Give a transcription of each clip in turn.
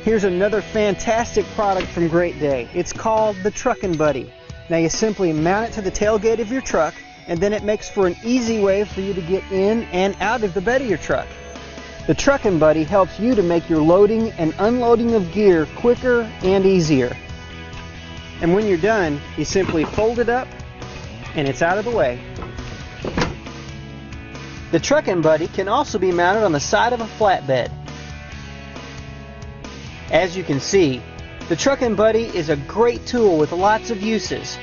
Here's another fantastic product from Great Day. It's called the Truckin' Buddy. Now you simply mount it to the tailgate of your truck, and then it makes for an easy way for you to get in and out of the bed of your truck. The Truckin' Buddy helps you to make your loading and unloading of gear quicker and easier. And when you're done, you simply fold it up and it's out of the way. The Truckin' Buddy can also be mounted on the side of a flatbed. As you can see, the Truckin' Buddy is a great tool with lots of uses.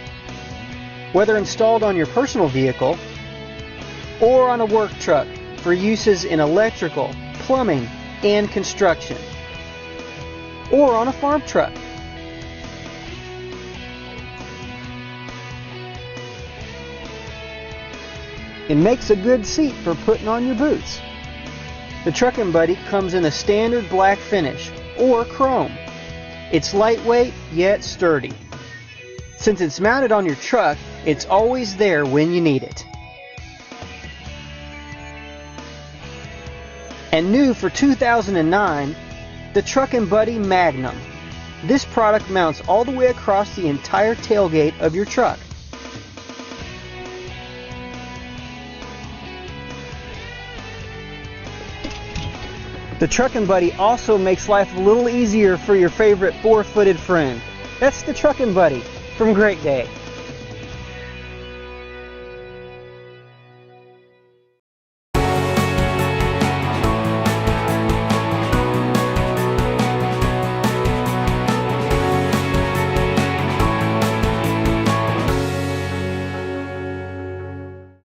Whether installed on your personal vehicle or on a work truck for uses in electrical, plumbing, and construction, or on a farm truck. It makes a good seat for putting on your boots. The Truckin' Buddy comes in a standard black finish or chrome. It's lightweight yet sturdy. Since it's mounted on your truck, it's always there when you need it. And new for 2009, the Truckin' Buddy Magnum. This product mounts all the way across the entire tailgate of your truck. The Truckin' Buddy also makes life a little easier for your favorite four-footed friend. That's the Truckin' Buddy from Great Day.